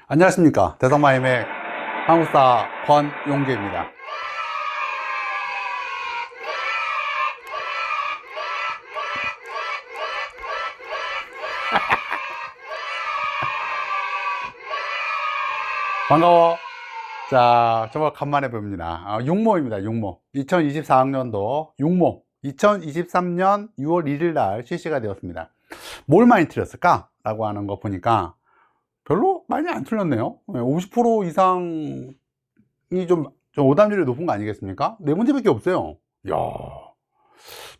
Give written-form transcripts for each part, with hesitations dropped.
안녕하십니까. 대성마임의 한국사 권용계입니다. 반가워. 자, 정말 간만에 봅니다. 육모입니다. 육모. 2024학년도 육모 2023년 6월 1일 날 실시가 되었습니다. 뭘 많이 틀렸을까? 라고 하는 거 보니까 별로 많이 안 틀렸네요. 50% 이상이 좀 오답률이 높은 거 아니겠습니까? 네 문제밖에 없어요. 이야,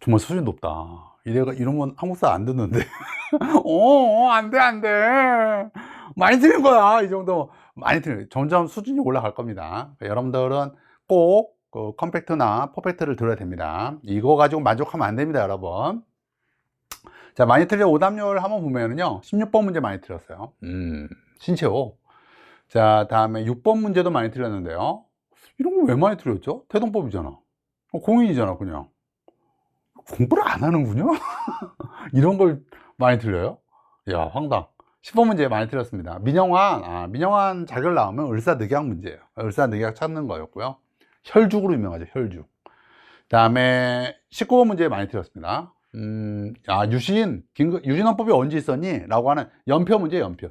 정말 수준 높다. 이러면 한국사 안 듣는데. 안 돼, 안 돼. 많이 틀린 거야. 이 정도. 많이 틀린, 점점 수준이 올라갈 겁니다. 여러분들은 꼭 컴팩트나 퍼펙트를 들어야 됩니다. 이거 가지고 만족하면 안 됩니다, 여러분. 자, 많이 틀린 오답률 한번 보면은요, 16번 문제 많이 틀렸어요. 신채호. 자, 다음에 6번 문제도 많이 틀렸는데요. 이런 거 왜 많이 틀렸죠? 태동법이잖아. 공인이잖아, 그냥. 공부를 안 하는군요? 이런 걸 많이 틀려요? 야, 황당. 10번 문제 많이 틀렸습니다. 민영환 자결 나오면 을사늑약 문제예요. 을사늑약 찾는 거였고요. 혈죽으로 유명하죠, 혈죽. 다음에 19번 문제 많이 틀렸습니다. 유신헌법이 언제 있었니? 라고 하는 연표 문제, 연표.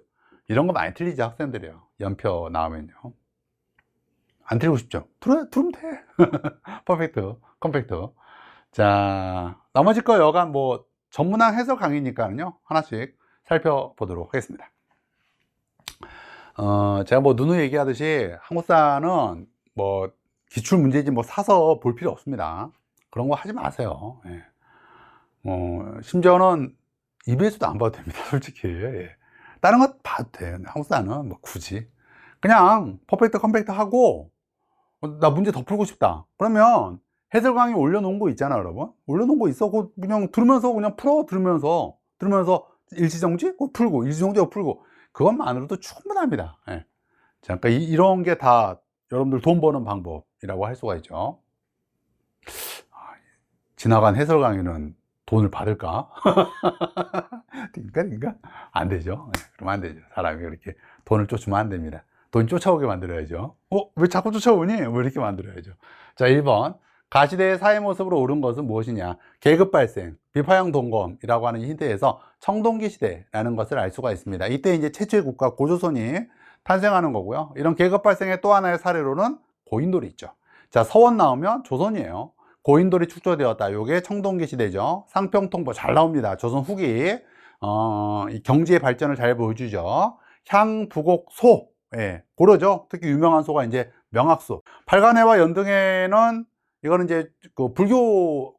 이런 거 많이 틀리죠, 학생들이요. 연표 나오면요. 안 틀리고 싶죠? 틀으면 돼. 퍼펙트, 컴팩트. 자, 나머지 거 여간 뭐 전문학 해설 강의니까요. 하나씩 살펴보도록 하겠습니다. 제가 뭐 누누이 얘기하듯이 한국사는 뭐 기출 문제지 뭐 사서 볼 필요 없습니다. 그런 거 하지 마세요. 예. 심지어는 EBS도 안 봐도 됩니다, 솔직히. 예. 다른 거 봐도 돼. 한국사는 뭐 굳이 그냥 퍼펙트 컴팩트 하고 나 문제 더 풀고 싶다 그러면 해설 강의 올려놓은 거 있잖아, 여러분. 올려놓은 거 있어. 그냥 들으면서 그냥 풀어. 들으면서 일지정지 풀고, 일지정지 풀고. 그것만으로도 충분합니다. 예. 자, 그러니까 이런 게 다 여러분들 돈 버는 방법이라고 할 수가 있죠. 지나간 해설 강의는 돈을 받을까? 그러니까 안 되죠. 예, 그러면 안 되죠. 사람이 그렇게 돈을 쫓으면 안 됩니다. 돈 쫓아오게 만들어야죠. 왜 자꾸 쫓아오니? 왜 이렇게 만들어야죠. 자, 1번. 가시대의 사회 모습으로 오른 것은 무엇이냐? 계급 발생, 비파형 동검이라고 하는 힌트에서 청동기 시대라는 것을 알 수가 있습니다. 이때 이제 최초의 국가 고조선이 탄생하는 거고요. 이런 계급 발생의 또 하나의 사례로는 고인돌이 있죠. 자, 서원 나오면 조선이에요. 고인돌이 축조되었다. 요게 청동기 시대죠. 상평통보 잘 나옵니다. 조선 후기. 이 경제의 발전을 잘 보여주죠. 향부곡소. 예, 고려죠. 특히 유명한 소가 이제 명학소. 팔간회와 연등회는 이거는 이제 그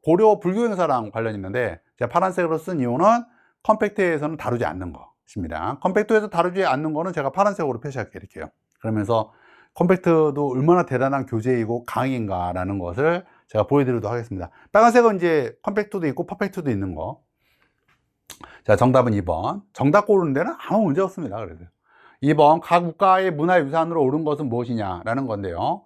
고려 불교 행사랑 관련이 있는데 제가 파란색으로 쓴 이유는 컴팩트에서는 다루지 않는 것입니다. 컴팩트에서 다루지 않는 거는 제가 파란색으로 표시할게 이렇게요. 그러면서 컴팩트도 얼마나 대단한 교재이고 강의인가 라는 것을 제가 보여드리도록 하겠습니다. 빨간색은 이제 컴팩트도 있고 퍼펙트도 있는 거. 자, 정답은 2번. 정답 고르는 데는 아무 문제 없습니다. 그래서 2번, 각 국가의 문화유산으로 오른 것은 무엇이냐라는 건데요.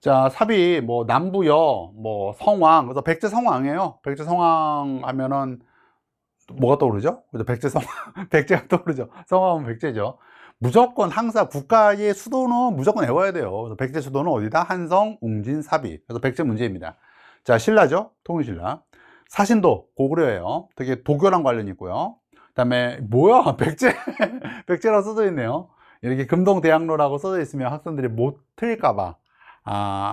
자, 삽이 뭐 남부여, 뭐 성왕, 그래서 백제성왕이에요. 백제성왕 하면은 뭐가 떠오르죠? 그래서 백제성왕, 백제가 떠오르죠. 성왕은 백제죠. 무조건 항상 국가의 수도는 무조건 외워야 돼요. 그래서 백제 수도는 어디다? 한성, 웅진, 사비. 그래서 백제 문제입니다. 자, 신라죠. 통일신라. 사신도 고구려예요. 되게 도교랑 관련이 있고요. 그다음에 뭐야? 백제 백제라고 써져 있네요. 이렇게 금동대학로라고 써져 있으면 학생들이 못 틀릴까봐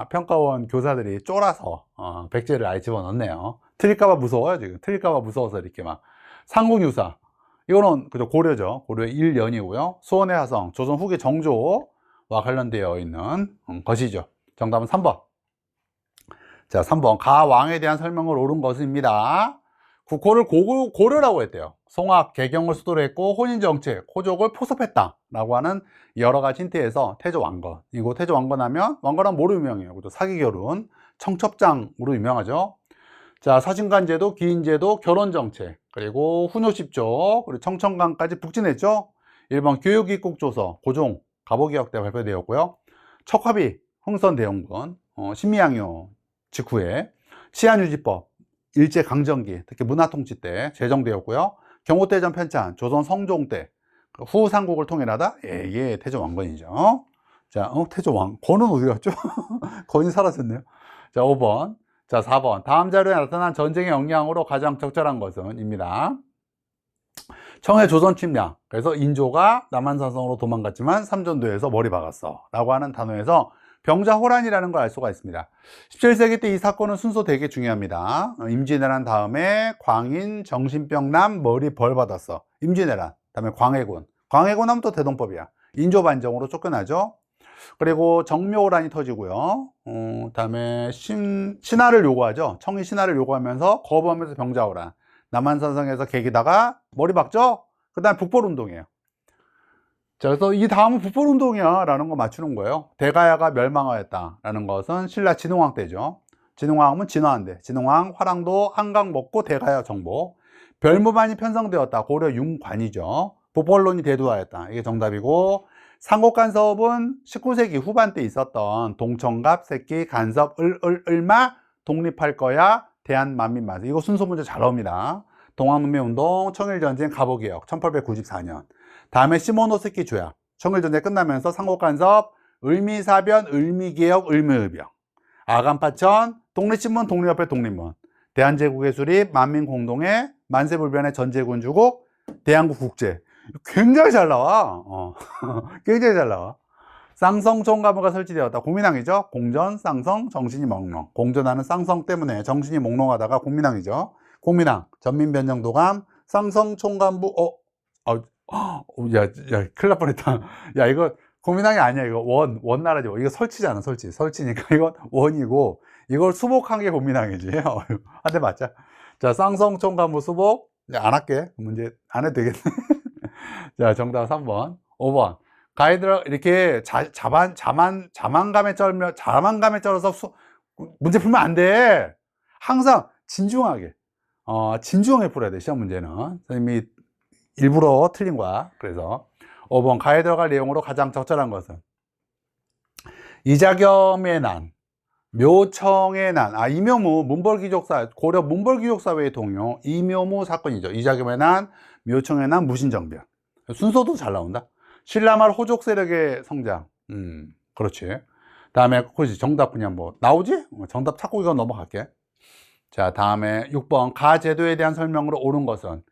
평가원 교사들이 쫄아서 백제를 아예 집어넣네요. 틀릴까봐 무서워요, 지금. 틀릴까봐 무서워서 이렇게 막. 상국유사. 이거는 그저 고려죠. 고려 1년이고요. 수원의 화성, 조선 후기 정조와 관련되어 있는 것이죠. 정답은 3번. 자, 3번. 가왕에 대한 설명을 옳은 것입니다. 국호를 고려라고 했대요. 송악, 개경을 수도로 했고 혼인정책, 호족을 포섭했다 라고 하는 여러 가지 힌트에서 태조왕건. 이거 태조왕건 하면 왕건은 뭐로 유명해요? 사기결혼, 청첩장으로 유명하죠. 자, 사신간제도, 기인제도, 결혼정책, 그리고 훈효십조, 그리고 청천강까지 북진했죠. 1번 교육입국조서, 고종, 갑오개혁 때 발표되었고요. 척화비, 흥선대원군, 신미양요 직후에 치안유지법, 일제강점기, 특히 문화통치 때 제정되었고요. 경호대전 편찬, 조선 성종 때, 후 삼국을 통일하다? 예, 이게 태조 왕건이죠. 자, 태조 왕, 건은 어디 갔죠? 건이 사라졌네요. 자, 5번. 자, 4번. 다음 자료에 나타난 전쟁의 영향으로 가장 적절한 것은? 입니다. 청해 조선 침략. 그래서 인조가 남한산성으로 도망갔지만 삼전도에서 머리 박았어. 라고 하는 단어에서 병자호란이라는 걸 알 수가 있습니다. 17세기 때 이 사건은 순서 되게 중요합니다. 임진왜란 다음에 광인 정신병남 머리 벌 받았어. 임진왜란. 다음에 광해군. 광해군 하면 또 대동법이야. 인조 반정으로 쫓겨나죠. 그리고 정묘호란이 터지고요. 다음에 신하를 요구하죠. 청이 신하를 요구하면서 거부하면서 병자호란. 남한산성에서 개기다가 머리 박죠. 그 다음에 북벌운동이에요. 자, 그래서 이 다음은 북벌운동이야 라는 거 맞추는 거예요. 대가야가 멸망하였다 라는 것은 신라 진흥왕 때죠. 진흥왕은 진화한대. 진흥왕 화랑도 한강 먹고 대가야 정복. 별무반이 편성되었다. 고려 융관이죠. 북벌론이 대두하였다. 이게 정답이고, 상곡간섭은 19세기 후반 때 있었던 동청갑, 새끼, 간섭, 을마 독립할 거야 대한만민만세. 이거 순서 문제 잘 나옵니다. 동학문명운동, 청일전쟁, 갑오개혁 1894년. 다음에 시모노스키 조약. 청일전쟁 끝나면서 상곡간섭, 을미사변, 을미개혁, 을미의병. 아간파천, 독립신문, 독립협회, 독립문. 대한제국의 수립, 만민공동회, 만세불변의 전제군주국, 대한국 국제. 굉장히 잘 나와. 굉장히 잘 나와. 쌍성총가부가 설치되었다. 고민왕이죠. 공전, 쌍성, 정신이 몽롱. 공전하는 쌍성 때문에 정신이 몽롱하다가 고민왕이죠. 고민왕, 전민변정도감, 쌍성총감부. 야, 큰일 날 뻔했다. 야, 이거 고민왕이 아니야. 이거 원나라죠. 이거 설치잖아, 설치니까 이건 원이고, 이걸 수복한 게 고민왕이지. 한 대 맞자. 자, 쌍성총감부 수복. 안 할게. 문제 안 해도 되겠네. 자, 정답 3번. 5번. 가이드를 이렇게 자만감에 쩔어서 문제 풀면 안 돼. 항상 진중하게. 진중하게 풀어야 돼, 시험 문제는. 선생님이 일부러 틀린 거야. 그래서 5번. 가에 들어갈 내용으로 가장 적절한 것은? 이자겸의 난, 묘청의 난. 이묘무, 문벌귀족사, 고려 문벌귀족사회의 동요, 이묘무 사건이죠. 이자겸의 난, 묘청의 난, 무신정변. 순서도 잘 나온다. 신라말 호족 세력의 성장. 그렇지. 다음에 그렇지. 정답 그냥 뭐 나오지? 정답 찾고 이거 넘어갈게. 자, 다음에 6번. 가제도에 대한 설명으로 옳은 것은?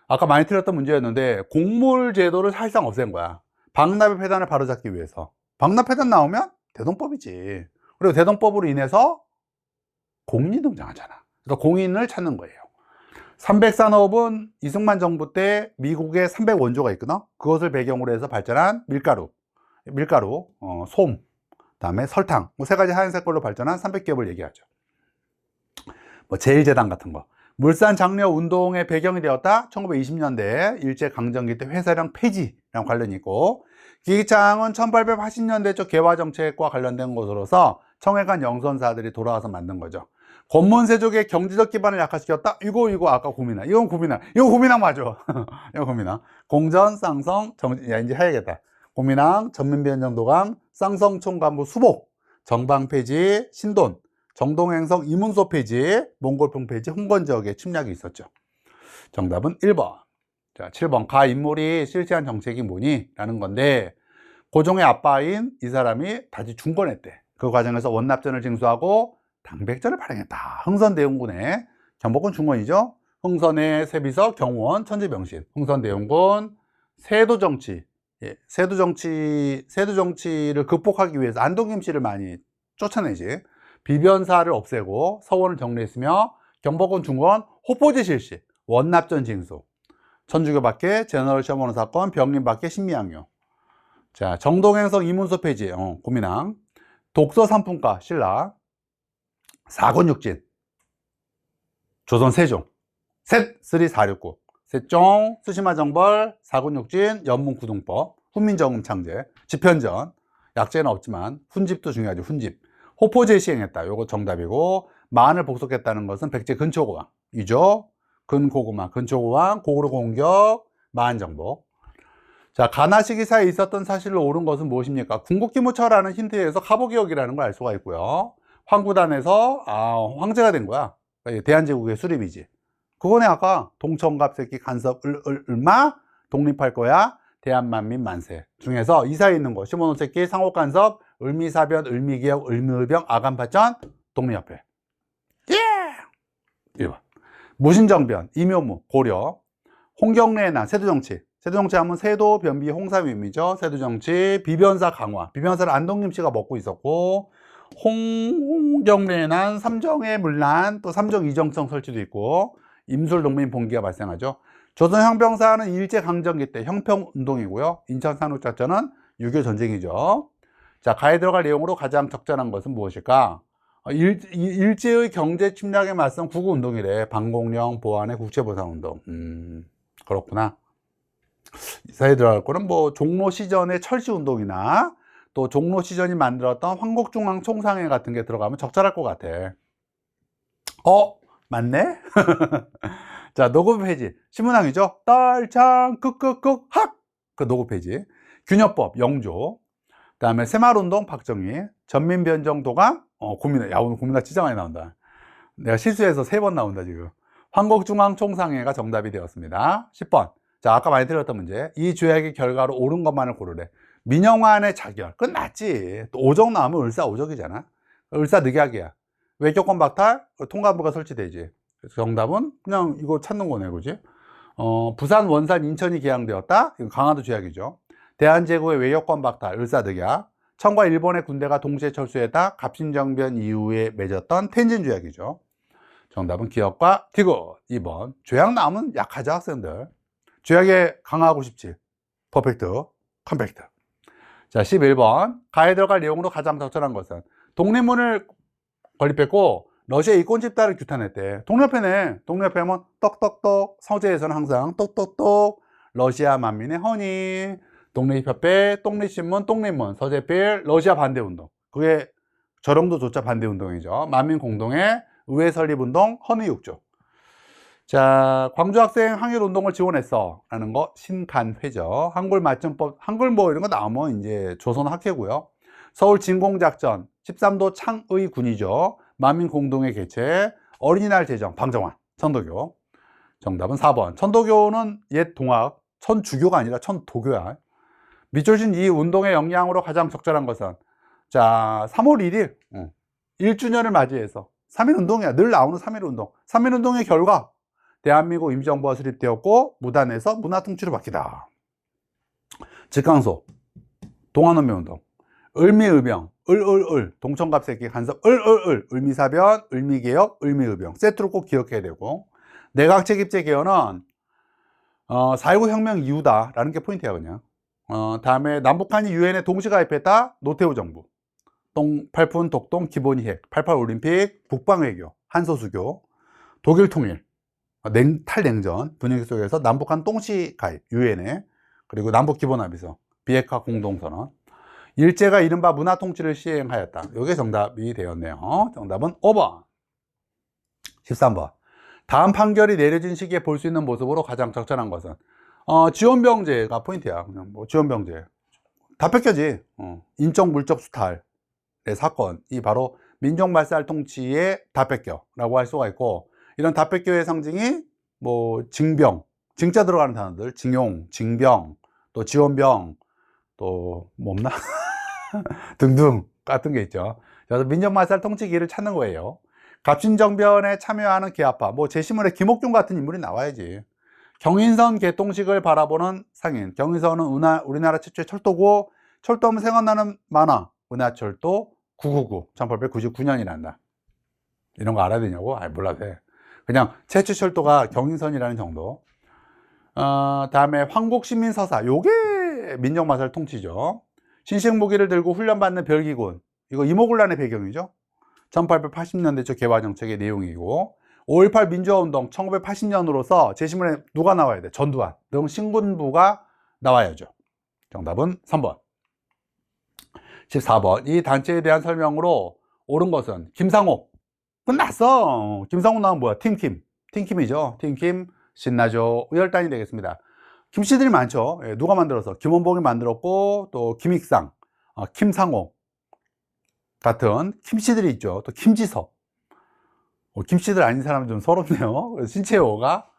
아까 많이 틀렸던 문제였는데 공물 제도를 사실상 없앤 거야. 박납의 폐단을 바로잡기 위해서. 박납 폐단 나오면 대동법이지. 그리고 대동법으로 인해서 공인이 등장하잖아. 그래서 공인을 찾는 거예요. 300산업은 이승만 정부 때 미국에 300원조가 있거든. 그것을 배경으로 해서 발전한 밀가루, 솜, 다음에 설탕, 뭐 세 가지 하얀색 걸로 발전한 300기업을 얘기하죠. 뭐 제일제당 같은 거. 물산 장려 운동의 배경이 되었다. 1920년대 일제강점기 때 회사령 폐지랑 관련이 있고, 기기창은 1880년대 쪽 개화정책과 관련된 것으로서 청해관 영선사들이 돌아와서 만든 거죠. 권문세족의 경제적 기반을 약화시켰다? 이거 아까 고민왕. 이거 고민왕 맞아. 이거 고민왕. 공전, 쌍성, 야, 이제 해야겠다. 고민왕, 전민변정도감, 쌍성총감부 수복, 정방폐지, 신돈, 정동행성 이문소 폐지, 몽골풍 폐지, 홍건 지역의 침략이 있었죠. 정답은 1번. 자, 7번. 가 인물이 실시한 정책이 뭐니? 라는 건데, 고종의 아빠인 이 사람이 다시 중건했대. 그 과정에서 원납전을 징수하고 당백전을 발행했다. 흥선대원군의 경복군 중건이죠. 흥선의 세비서 경호원 천지병신. 흥선대원군 세도정치. 세도정치를 극복하기 위해서 안동김 씨를 많이 쫓아내지. 비변사를 없애고 서원을 정리했으며 경복군 중건 호포제 실시. 원납전 징수. 천주교 밖에 제너럴 시험원호 사건, 병림 밖에 신미양요. 자, 정동행성 이문소 폐지. 고민왕. 독서 삼품가 신라. 사군육진, 조선 세종, 쓰리469, 세종, 스시마정벌, 사군육진, 연문구동법, 훈민정음 창제, 집현전, 약재는 없지만 훈집도 중요하죠. 훈집. 호포제 시행했다. 요거 정답이고, 마한을 복속했다는 것은 백제 근초고왕이죠. 근초고왕, 고구려 공격, 마한정복. 자, 가나 시기사에 있었던 사실로 옳은 것은 무엇입니까? 궁극기무처라는 힌트에서 갑오개혁이라는 걸 알 수가 있고요. 황구단에서 황제가 된 거야. 대한제국의 수립이지. 그거네. 아까 동청갑 새끼 간섭 을마 독립할 거야 대한만민 만세 중에서 이 사이에 있는 거 시모노세키, 상옥간섭, 을미사변, 을미개혁, 을미의병, 아간파천, 독립협회. 예! 1번 무신정변, 이묘무, 고려, 홍경래의 난, 세도정치. 세도정치 하면 세도, 변비, 홍삼임이죠. 세도정치, 비변사 강화. 비변사를 안동김 씨가 먹고 있었고, 홍경래의 난, 삼정의 문란, 또 삼정 이정성 설치도 있고, 임술농민 봉기가 발생하죠. 조선형병사는 일제강점기 때 형평운동이고요. 인천산업작전은 6.25 전쟁이죠. 자, 가에 들어갈 내용으로 가장 적절한 것은 무엇일까? 일제의 경제 침략에 맞선 구구운동이래. 방공령, 보안의 국제보상운동. 그렇구나. 이 사이에 들어갈 거는 뭐 종로시전의 철시운동이나 또 종로시전이 만들었던 황곡중앙총상회 같은 게 들어가면 적절할 것 같아. 맞네? 자, 노급 폐지. 신문항이죠. 딸창 끄끄끄 학! 그 노급 폐지. 균협법 영조. 그 다음에 새마을운동 박정희. 전민변정 도감. 고민해. 야, 오늘 고민하 진짜 많이 나온다. 내가 실수해서 3번 나온다 지금. 황곡중앙총상회가 정답이 되었습니다. 10번. 자, 아까 많이 들었던 문제. 이 조약의 결과로 옳은 것만을 고르래. 민영환의 자결. 끝났지. 또 오적 나오면 을사오적이잖아. 을사늑약이야. 외교권 박탈, 통감부가 설치되지. 그래서 정답은 그냥 이거 찾는 거네, 그지? 부산, 원산, 인천이 개항되었다. 이건 강화도 조약이죠. 대한제국의 외교권 박탈, 을사늑약. 청과 일본의 군대가 동시에 철수했다. 갑신정변 이후에 맺었던 텐진 조약이죠. 정답은 기억과 티굿. 2번. 조약 나오면 약하죠, 학생들. 조약에 강화하고 싶지. 퍼펙트, 컴팩트. 자, 11번. 가에 들어갈 내용으로 가장 적절한 것은 독립문을 건립했고 러시아 이권 집단을 규탄했대. 독립회네. 독립회 하면 떡떡떡. 서재에서는 항상 똑똑똑. 러시아 만민의 허니. 독립협회, 독립신문, 독립문, 서재필, 러시아 반대운동. 그게 저령도조차 반대운동이죠. 만민 공동의 의회 설립운동, 허니6조. 자, 광주학생 항일운동을 지원했어 라는 거 신간회죠. 한글 맞춤법, 한글 뭐 이런 거 나오면 이제 조선학회고요. 서울 진공작전 13도 창의군이죠. 만민공동회 개최, 어린이날 제정, 방정환, 천도교. 정답은 4번. 천도교는 옛 동학, 천주교가 아니라 천도교야. 밑줄진 이 운동의 영향으로 가장 적절한 것은, 자, 3월 1일 1주년을 맞이해서 3.1운동이야. 늘 나오는 3.1운동. 3.1운동의 결과 대한민국 임시정부가 수립되었고 무단에서 문화통치로 바뀌다. 직강소, 동안운명운동, 을미의병, 을을을, 동천갑새끼 간섭, 을미사변, 을미개혁, 을미의병. 세트로 꼭 기억해야 되고, 내각책입제 개헌은 4.19 혁명 이후다라는 게 포인트야 그냥. 다음에 남북한이 유엔에 동시 가입했다. 노태우 정부. 팔푼 독동 기본이핵, 88 올림픽, 북방외교, 한소수교, 독일 통일, 탈냉전 분위기 속에서 남북한 동시 가입 유엔에, 그리고 남북 기본합의서, 비핵화 공동선언. 일제가 이른바 문화통치를 시행하였다. 이게 정답이 되었네요. 정답은 5번. 13번. 다음 판결이 내려진 시기에 볼 수 있는 모습으로 가장 적절한 것은, 지원병제가 포인트야. 그냥 뭐 지원병제 다 뺏겨지. 인적 물적 수탈의 사건이 바로 민족말살 통치에 다 뺏겨 라고 할 수가 있고, 이런 다 뺏겨의 상징이 뭐 징병, 징자 들어가는 단어들, 징용, 징병, 또 지원병, 또 뭐 없나? 등등 같은 게 있죠. 그래서 민족말살 통치기를 찾는 거예요. 갑신정변에 참여하는 계아파, 뭐 제시문에 김옥균 같은 인물이 나와야지. 경인선 개통식을 바라보는 상인. 경인선은 우리나라 최초의 철도고, 철도하면 생각나는 만화, 은하철도 999, 1899년이란다. 이런 거 알아야 되냐고? 몰라도 돼. 그냥 최초 철도가 경인선이라는 정도. 다음에 황곡시민서사, 요게 민족마살 통치죠. 신식무기를 들고 훈련받는 별기군, 이거 이모군란의 배경이죠. 1880년대 초 개화정책의 내용이고, 5.18 민주화운동 1980년으로서 제시문에 누가 나와야 돼? 전두환 등 신군부가 나와야죠. 정답은 3번. 14번. 이 단체에 대한 설명으로 옳은 것은 김상옥. 끝났어. 김상옥 나오면 뭐야? 팀킴이죠. 팀킴 신나죠. 의열단이 되겠습니다. 김씨들이 많죠. 누가 만들어서? 김원봉이 만들었고, 또 김익상, 김상옥 같은 김씨들이 있죠. 또 김지석. 김씨들 아닌 사람은 좀 서럽네요. 신채호가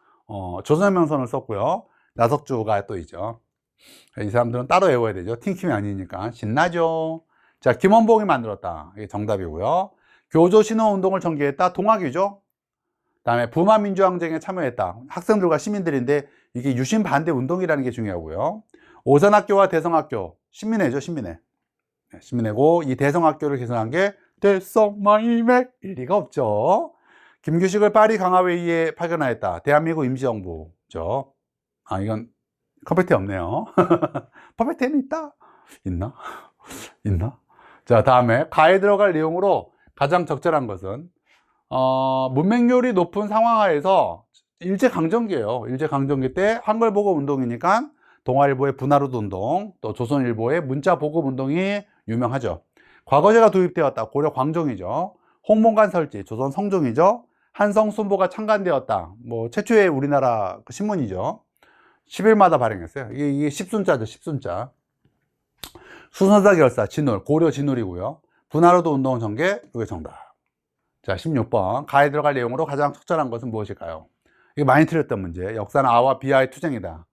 조선혁명선을 썼고요. 나석주가 또 있죠. 이 사람들은 따로 외워야 되죠. 팀킴이 아니니까. 신나죠. 자, 김원봉이 만들었다. 이게 정답이고요. 교조 신원운동을 전개했다. 동학이죠. 그다음에 부마민주항쟁에 참여했다. 학생들과 시민들인데 이게 유신 반대 운동이라는 게 중요하고요. 오산학교와 대성학교, 신민회죠, 신민회. 신민회고, 이 대성학교를 개설한 게 대성마이맥 일리가 없죠. 김규식을 파리 강화회의에 파견하였다. 대한민국 임시정부죠. 아, 이건 컴팩트에 없네요. 퍼펙트에는 있다. 있나? 있나? 자, 다음에 가에 들어갈 내용으로 가장 적절한 것은 문맹률이 높은 상황하에서 일제강점기예요. 일제강점기 때 한글보급운동이니까 동아일보의 분하루운동, 또 조선일보의 문자보급운동이 유명하죠. 과거제가 도입되었다. 고려 광종이죠. 홍문관 설치, 조선 성종이죠. 한성순보가 창간되었다. 뭐 최초의 우리나라 신문이죠. 10일마다 발행했어요. 이게 10순자죠, 10순자. 수선사 결사, 진울, 고려 진울이고요. 분하루도 운동 전개, 이게 정답. 자, 16번. 가에 들어갈 내용으로 가장 적절한 것은 무엇일까요? 이게 많이 틀렸던 문제. 역사는 아와 비아의 투쟁이다.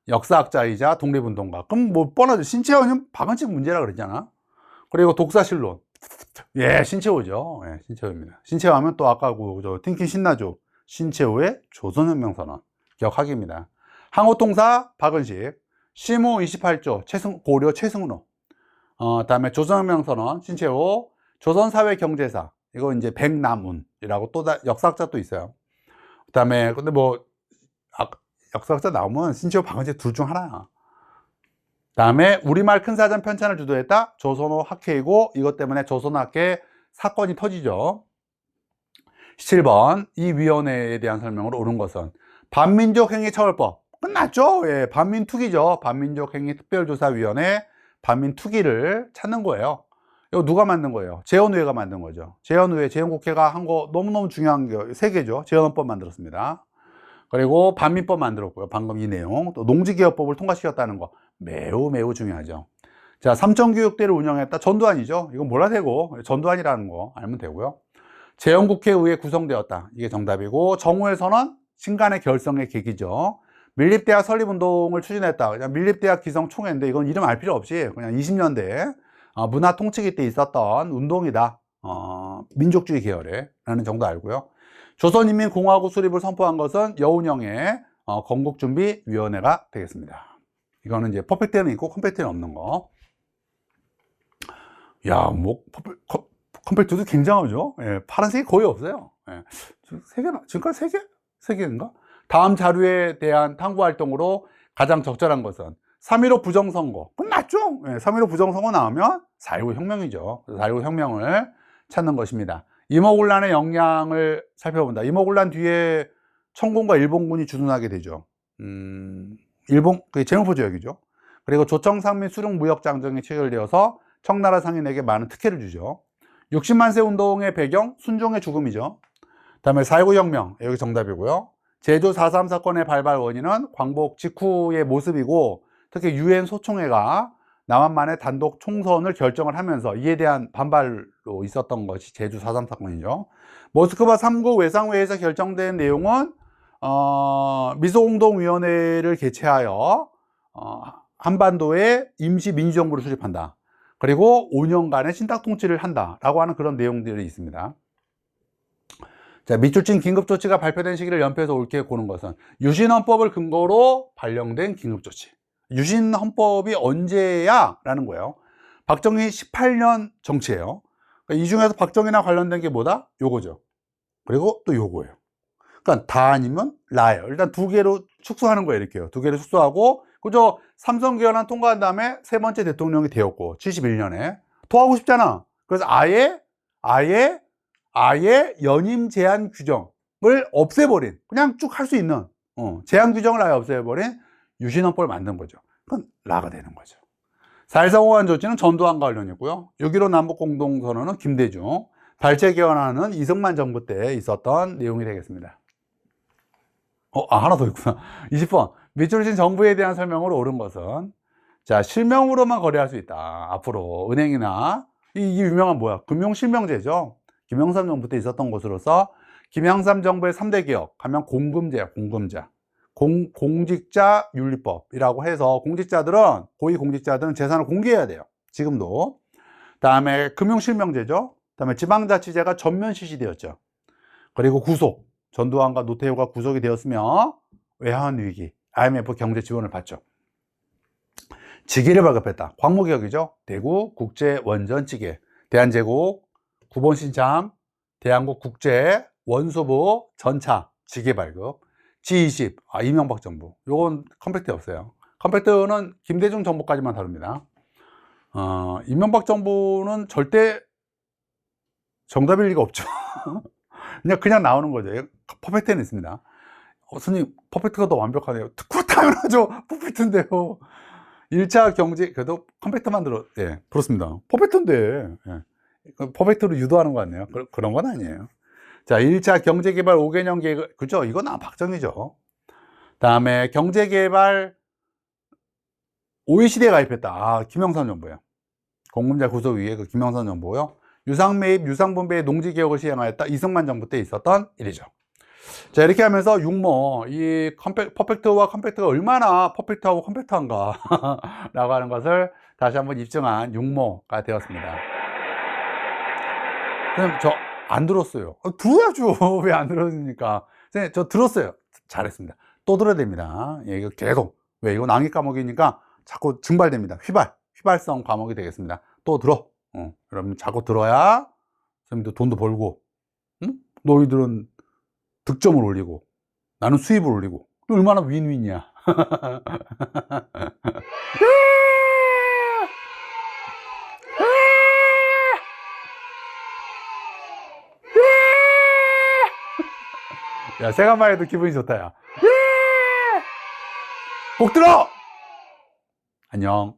역사학자이자 독립운동가. 그럼 뭐 뻔하죠. 신채호는 박은칙 문제라 그랬잖아. 그리고 독사실론. 예, 신채호죠. 예, 신채호입니다. 신채호 하면 또 아까 저 틴킨 신나죠. 신채호의 조선혁명선언. 기억하기입니다. 항우통사 박은식. 시무 28조 고려 최승로. 다음에 조선혁명선언 신채호. 조선사회경제사. 이거 이제 백남운이라고 또 역사학자 또 있어요. 그 다음에 근데 뭐 역사학자 나오면 신채호 박은식 둘 중 하나야. 다음에 우리말 큰사전 편찬을 주도했다. 조선호 학회이고 이것 때문에 조선호 학회 사건이 터지죠. 17번. 이 위원회에 대한 설명으로 옳은 것은 반민족행위처벌법. 끝났죠. 예, 반민특위죠. 반민족행위특별조사위원회 반민특위를 찾는 거예요. 이거 누가 만든 거예요? 재헌의회가 만든 거죠. 재헌의회, 재헌국회가 한 거 너무너무 중요한 게 3개죠. 재헌헌법 만들었습니다. 그리고 반민법 만들었고요. 방금 이 내용. 또 농지개혁법을 통과시켰다는 거 매우 중요하죠. 자, 삼천교육대를 운영했다. 전두환이죠. 이건 몰라도 되고 전두환이라는 거 알면 되고요. 재헌국회에 의해 구성되었다. 이게 정답이고, 정오의 선언 신간의 결성의 계기죠. 밀립대학 설립운동을 추진했다. 그냥 밀립대학 기성총회인데 이건 이름 알 필요 없이 그냥 20년대 문화 통치기 때 있었던 운동이다. 민족주의 계열에 라는 정도 알고요. 조선인민공화국 수립을 선포한 것은 여운형의 건국준비위원회가 되겠습니다. 이거는 이제 퍼펙트는 있고 컴팩트는 없는 거. 야, 뭐 컴팩트도 굉장하죠. 예, 파란색이 거의 없어요. 예, 3개나 지금까지 3개? 3개인가? 다음 자료에 대한 탐구 활동으로 가장 적절한 것은 3.15 부정선거. 끝났죠? 예, 3.15 부정선거 나오면 4.19 혁명이죠. 4.19 혁명을 찾는 것입니다. 임오군란의 영향을 살펴본다. 임오군란 뒤에 청군과 일본군이 주둔하게 되죠. 일본, 그게 제무포 지역이죠. 그리고 조청상민 수륙무역장정이 체결되어서 청나라 상인에게 많은 특혜를 주죠. 60만 세 운동의 배경, 순종의 죽음이죠. 그 다음에 4.19 혁명, 여기 정답이고요. 제주 4.3 사건의 발발 원인은 광복 직후의 모습이고, 특히 유엔 소총회가 남한만의 단독 총선을 결정을 하면서 이에 대한 반발로 있었던 것이 제주 4.3 사건이죠. 모스크바 3국 외상회의에서 결정된 내용은 미소공동위원회를 개최하여 한반도에 임시민주정부를 수립한다. 그리고 5년간의 신탁통치를 한다라고 하는 그런 내용들이 있습니다. 자, 밑줄친 긴급조치가 발표된 시기를 연표해서 옳게 고른 것은 유신헌법을 근거로 발령된 긴급조치. 유신헌법이 언제야? 라는 거예요. 박정희 18년 정치예요. 그러니까 이 중에서 박정희랑 관련된 게 뭐다? 요거죠. 그리고 또 요거예요. 그러니까 다 아니면 라예요. 일단 2개로 축소하는 거예요. 이렇게요. 2개로 축소하고, 그죠? 삼성개헌안 통과한 다음에 3번째 대통령이 되었고, 71년에. 더 하고 싶잖아. 그래서 아예 연임 제한 규정을 없애버린, 그냥 쭉 할 수 있는, 제한 규정을 아예 없애버린 유신헌법을 만든 거죠. 그건 라가 되는 거죠. 4.14 공안 조치는 전두환과 관련이고요. 6.15 남북공동선언은 김대중, 발제개헌안은 이승만 정부 때 있었던 내용이 되겠습니다. 하나 더 있구나. 20번. 밑줄진 정부에 대한 설명으로 옳은 것은, 자, 실명으로만 거래할 수 있다. 앞으로 은행이나 이 유명한 뭐야? 금융실명제죠. 김영삼 정부 때 있었던 것으로서 김영삼 정부의 3대 개혁 하면 공금제야, 공금자. 공직자 윤리법이라고 해서 공직자들은, 고위공직자들은 재산을 공개해야 돼요. 지금도. 다음에 금융실명제죠. 다음에 지방자치제가 전면 실시되었죠. 그리고 구속, 전두환과 노태우가 구속이 되었으며 외환위기, IMF 경제 지원을 받죠. 직위를 발급했다. 광무개혁이죠. 대구 국제원전찌개, 대한제국, 구본신참, 대한국 국제, 원소부, 전차, 직위 발급, G20, 이명박 정부. 요건 컴팩트에 없어요. 컴팩트는 김대중 정부까지만 다룹니다. 이명박 정부는 절대 정답일 리가 없죠. 그냥 나오는 거죠. 퍼펙트는 있습니다. 스님, 퍼펙트가 더 완벽하네요. 당연하죠. 퍼펙트인데요. 1차 경제, 그래도 컴팩트만 그렇습니다. 퍼펙트인데, 퍼펙트로 유도하는 거 같네요. 그런 건 아니에요. 자, 1차 경제개발 5개년 계획, 그죠? 이건 박정희죠. 다음에 경제개발 OECD에 가입했다. 김영삼 정부예요. 공금자 구속위에 그 김영삼 정부고요. 유상매입, 유상분배 농지개혁을 시행하였다. 이승만 정부 때 있었던 일이죠. 자, 이렇게 하면서 육모, 이 퍼펙트와 컴팩트가 얼마나 퍼펙트하고 컴팩트한가 라고 하는 것을 다시 한번 입증한 육모가 되었습니다. 선생님, 저 안 들었어요. 들어야죠. 왜 안 들었습니까? 선생님, 저 들었어요. 잘했습니다. 또 들어야 됩니다. 이거 계속. 왜? 이거 낭비 과목이니까 자꾸 증발됩니다. 휘발성 과목이 되겠습니다. 또 들어. 여러분, 자꾸 들어야 선생님도 돈도 벌고, 응? 너희들은 득점을 올리고, 나는 수입을 올리고, 얼마나 윈윈이야. 야, 생각만 해도 기분이 좋다, 야. 꼭 들어! 안녕.